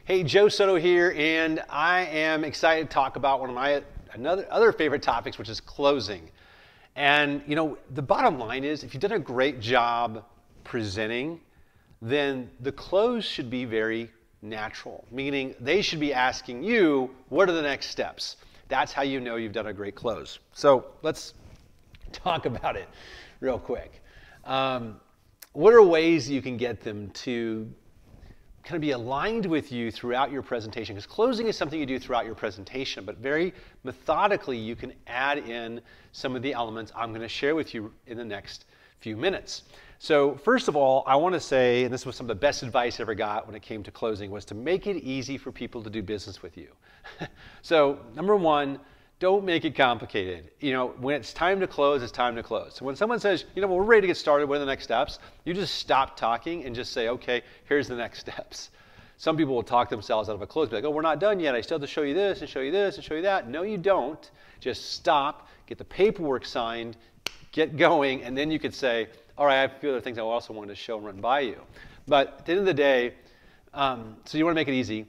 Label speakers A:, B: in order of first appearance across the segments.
A: Hey, Joe Soto here, and I am excited to talk about one of my other favorite topics, which is closing. And you know, the bottom line is, if you've done a great job presenting, then the close should be very natural, meaning they should be asking you, what are the next steps? That's how you know you've done a great close. So let's talk about it real quick. What are ways you can get them to kind of be aligned with you throughout your presentation? Because closing is something you do throughout your presentation, but very methodically you can add in some of the elements I'm going to share with you in the next few minutes. So first of all, I want to say, and this was some of the best advice I ever got when it came to closing, was to make it easy for people to do business with you. So number one, don't make it complicated. You know, when it's time to close, it's time to close. So when someone says, you know, well, we're ready to get started, what are the next steps? You just stop talking and just say, okay, here's the next steps. Some people will talk themselves out of a close, be like, oh, we're not done yet. I still have to show you this and show you this and show you that. No, you don't. Just stop, get the paperwork signed, get going, and then you could say, all right, I have a few other things I also wanted to show and run by you. But at the end of the day, so you want to make it easy.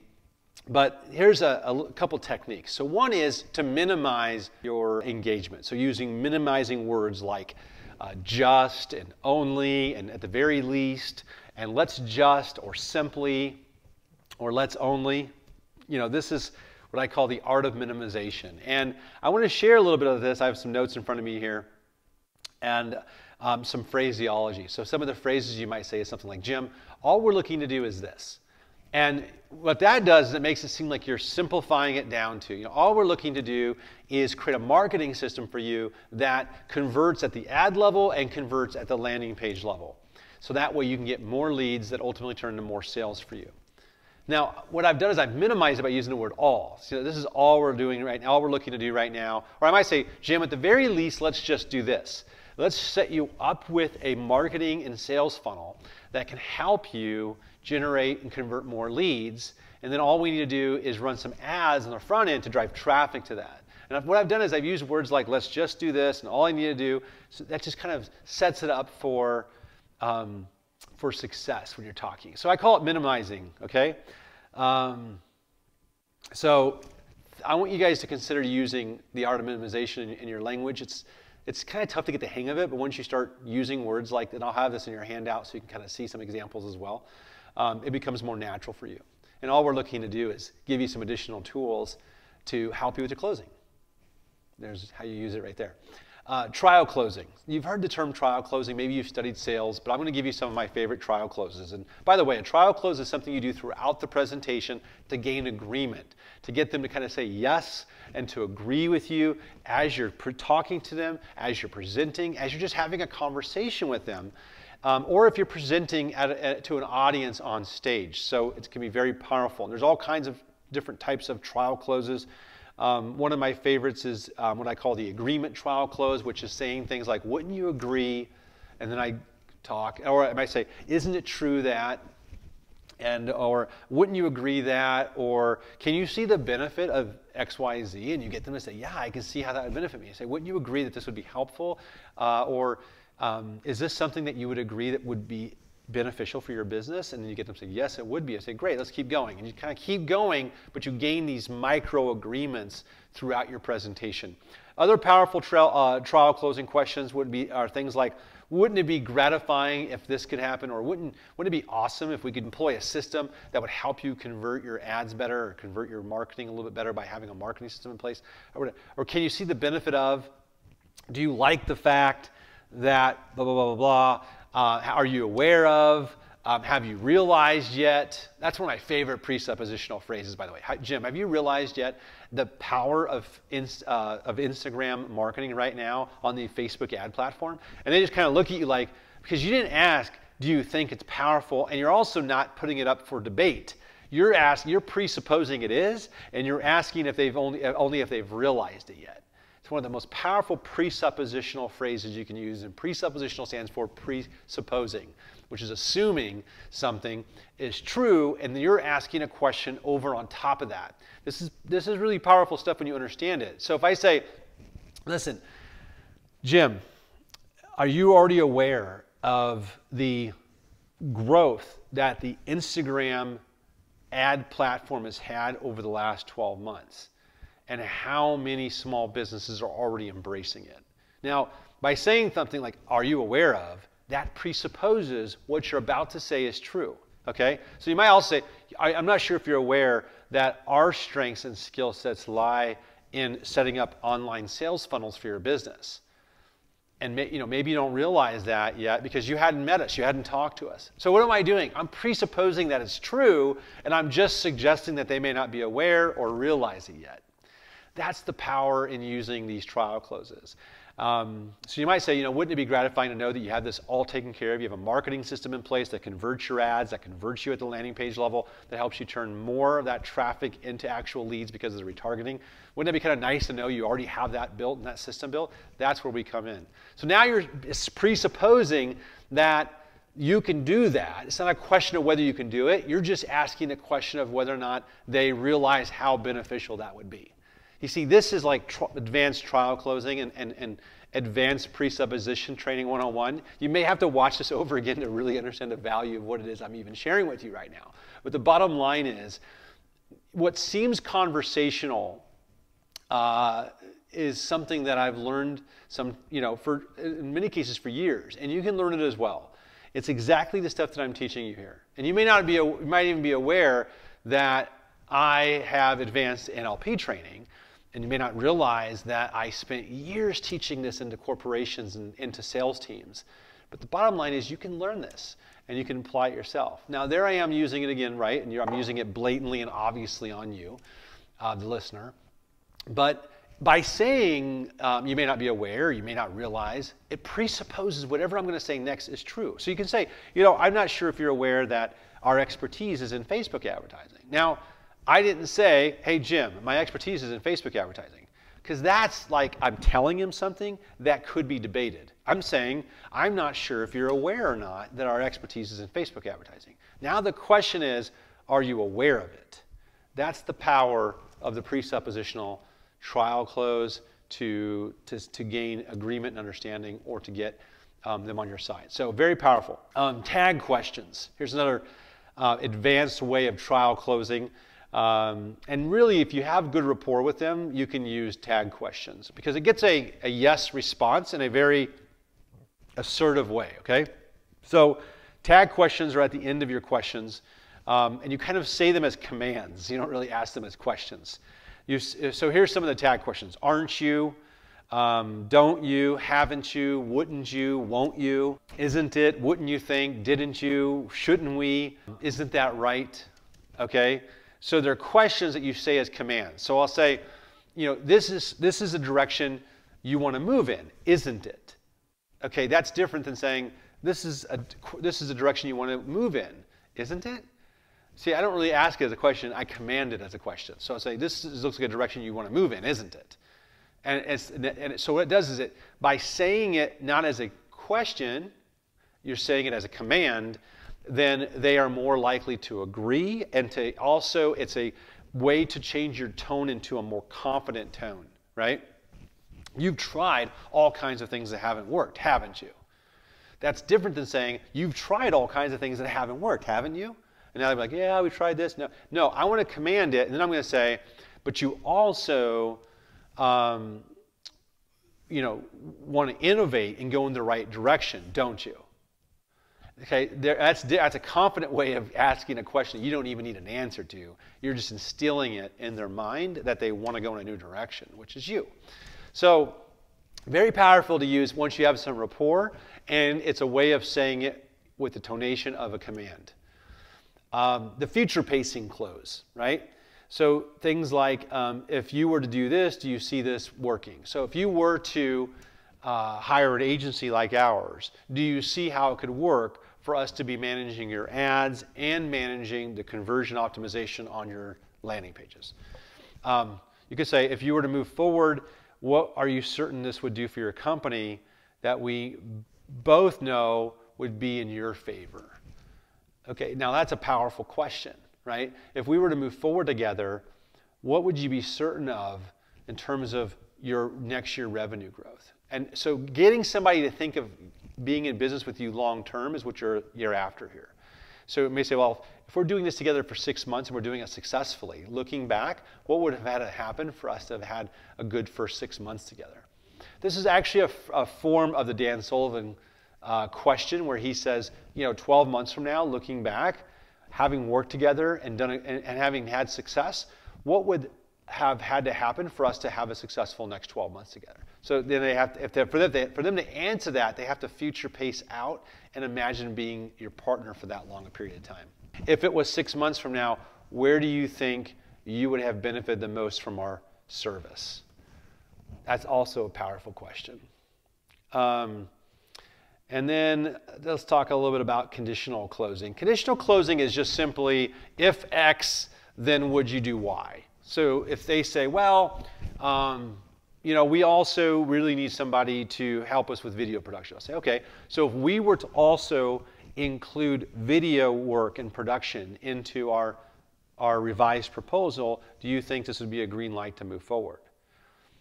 A: But here's a couple techniques. So one is to minimize your engagement. So using minimizing words like just and only and at the very least and let's just or simply or let's only. You know, this is what I call the art of minimization. And I want to share a little bit of this. I have some notes in front of me here and some phraseology. So some of the phrases you might say is something like, Jim, all we're looking to do is this. And what that does is it makes it seem like you're simplifying it down to, you know, all we're looking to do is create a marketing system for you that converts at the ad level and converts at the landing page level. So that way you can get more leads that ultimately turn into more sales for you. Now, what I've done is I've minimized it by using the word all. So this is all we're doing right now, all we're looking to do right now. Or I might say, Jim, at the very least, let's just do this. Let's set you up with a marketing and sales funnel that can help you generate and convert more leads. And then all we need to do is run some ads on the front end to drive traffic to that. And what I've done is I've used words like, let's just do this, and all I need to do, so that just kind of sets it up for success when you're talking. So I call it minimizing, okay? So I want you guys to consider using the art of minimization in your language. It's kind of tough to get the hang of it, but once you start using words like, and I'll have this in your handout so you can kind of see some examples as well, it becomes more natural for you. And all we're looking to do is give you some additional tools to help you with your closing. There's how you use it right there. Trial closing. You've heard the term trial closing. Maybe you've studied sales, but I'm going to give you some of my favorite trial closes. And by the way, a trial close is something you do throughout the presentation to gain agreement, to get them to kind of say yes and to agree with you as you're talking to them, as you're presenting, as you're just having a conversation with them, or if you're presenting to an audience on stage. So it can be very powerful. And there's all kinds of different types of trial closes. One of my favorites is what I call the agreement trial close, which is saying things like, wouldn't you agree? And then I talk, or I might say, isn't it true that? And, or wouldn't you agree that? Or can you see the benefit of X, Y, Z? And you get them to say, yeah, I can see how that would benefit me. You say, wouldn't you agree that this would be helpful? Or is this something that you would agree that would be beneficial for your business? And then you get them to say, yes, it would be. I say, great, let's keep going. And you kind of keep going, but you gain these micro agreements throughout your presentation. Other powerful trial closing questions are things like, wouldn't it be gratifying if this could happen? Or wouldn't it be awesome if we could employ a system that would help you convert your ads better or convert your marketing a little bit better by having a marketing system in place? Or can you see the benefit of, do you like the fact that blah, blah, blah, blah, blah? Are you aware of? Have you realized yet? That's one of my favorite presuppositional phrases, by the way. Jim, have you realized yet the power of Instagram marketing right now on the Facebook ad platform? And they just kind of look at you like, because you didn't ask, do you think it's powerful? And you're also not putting it up for debate. You're presupposing it is, and you're asking if they've only if they've realized it yet. It's one of the most powerful presuppositional phrases you can use, and presuppositional stands for presupposing, which is assuming something is true, and then you're asking a question over on top of that. This is really powerful stuff when you understand it. So if I say, listen, Jim, are you already aware of the growth that the Instagram ad platform has had over the last 12 months and how many small businesses are already embracing it. Now, by saying something like, are you aware of, that presupposes what you're about to say is true, okay? So you might also say, I'm not sure if you're aware that our strengths and skill sets lie in setting up online sales funnels for your business. And maybe you don't realize that yet because you hadn't met us, you hadn't talked to us. So what am I doing? I'm presupposing that it's true, and I'm just suggesting that they may not be aware or realize it yet. That's the power in using these trial closes. So you might say, wouldn't it be gratifying to know that you have this all taken care of? You have a marketing system in place that converts your ads, that converts you at the landing page level, that helps you turn more of that traffic into actual leads because of the retargeting. Wouldn't it be kind of nice to know you already have that built and that system built? That's where we come in. So now you're presupposing that you can do that. It's not a question of whether you can do it. You're just asking a question of whether or not they realize how beneficial that would be. You see, this is like advanced trial closing and advanced presupposition training 101. You may have to watch this over again to really understand the value of what it is I'm even sharing with you right now. But the bottom line is, what seems conversational is something that I've learned in many cases for years, and you can learn it as well. It's exactly the stuff that I'm teaching you here. And you might even be aware that I have advanced NLP training. And you may not realize that I spent years teaching this into corporations and into sales teams. But the bottom line is you can learn this and you can apply it yourself. Now there I am using it again, right? And I'm using it blatantly and obviously on you, the listener. But by saying you may not be aware, you may not realize, it presupposes whatever I'm going to say next is true. So you can say, I'm not sure if you're aware that our expertise is in Facebook advertising. Now, I didn't say, hey, Jim, my expertise is in Facebook advertising. Because that's like I'm telling him something that could be debated. I'm saying, I'm not sure if you're aware or not that our expertise is in Facebook advertising. Now the question is, are you aware of it? That's the power of the presuppositional trial close to gain agreement and understanding or to get them on your side. So very powerful. Tag questions. Here's another advanced way of trial closing. And really, if you have good rapport with them, you can use tag questions because it gets a yes response in a very assertive way, okay? So tag questions are at the end of your questions, and you kind of say them as commands. You don't really ask them as questions. So here's some of the tag questions. Aren't you? Don't you? Haven't you? Wouldn't you? Won't you? Isn't it? Wouldn't you think? Didn't you? Shouldn't we? Isn't that right? Okay? So they're questions that you say as commands. So I'll say, this is a direction you want to move in, isn't it? Okay, that's different than saying this is a direction you want to move in, isn't it? See, I don't really ask it as a question. I command it as a question. So I'll say looks like a direction you want to move in, isn't it? So what it does is by saying it not as a question, you're saying it as a command, then they are more likely to agree, and it's a way to change your tone into a more confident tone, right? You've tried all kinds of things that haven't worked, haven't you? That's different than saying, you've tried all kinds of things that haven't worked, haven't you? And now they're like, yeah, we tried this. No, I want to command it, and then I'm going to say, but you also want to innovate and go in the right direction, don't you? Okay, that's a confident way of asking a question you don't even need an answer to. You're just instilling it in their mind that they want to go in a new direction, which is you. So very powerful to use once you have some rapport, and it's a way of saying it with the tonation of a command. The future pacing close, right? So things like, if you were to do this, do you see this working? So if you were to hire an agency like ours, do you see how it could work for us to be managing your ads and managing the conversion optimization on your landing pages? You could say, if you were to move forward, what are you certain this would do for your company that we both know would be in your favor? Okay, now that's a powerful question, right? If we were to move forward together, what would you be certain of in terms of your next year revenue growth? And so getting somebody to think of being in business with you long term is what you're after here. So it may say, well, if we're doing this together for 6 months and we're doing it successfully, looking back, what would have had to happen for us to have had a good first 6 months together? This is actually a form of the Dan Sullivan question where he says, 12 months from now, looking back, having worked together and done and having had success, what would have had to happen for us to have a successful next 12 months together? So then they have to, for them to answer that, they have to future pace out and imagine being your partner for that long a period of time. If it was 6 months from now, where do you think you would have benefited the most from our service? That's also a powerful question. And then let's talk a little bit about conditional closing. Conditional closing is just simply, if X, then would you do Y? So if they say, well, we also really need somebody to help us with video production. I'll say, okay, so if we were to also include video work and production into our revised proposal, do you think this would be a green light to move forward?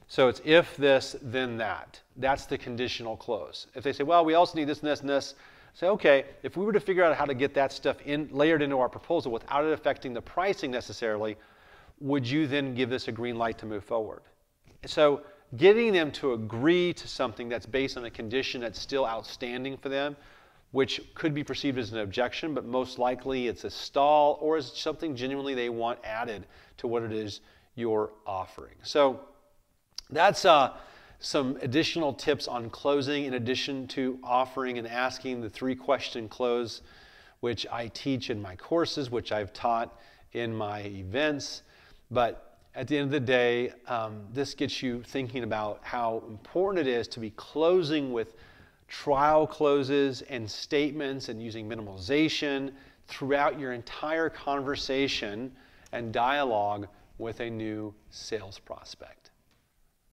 A: So it's if this, then that. That's the conditional close. If they say, well, we also need this and this and this, say, okay, if we were to figure out how to get that stuff layered into our proposal without it affecting the pricing necessarily, would you then give this a green light to move forward? So getting them to agree to something that's based on a condition that's still outstanding for them, which could be perceived as an objection, but most likely it's a stall or is something genuinely they want added to what it is you're offering. So that's some additional tips on closing in addition to offering and asking the 3-question close, which I teach in my courses, which I've taught in my events. But at the end of the day, this gets you thinking about how important it is to be closing with trial closes and statements and using minimization throughout your entire conversation and dialogue with a new sales prospect.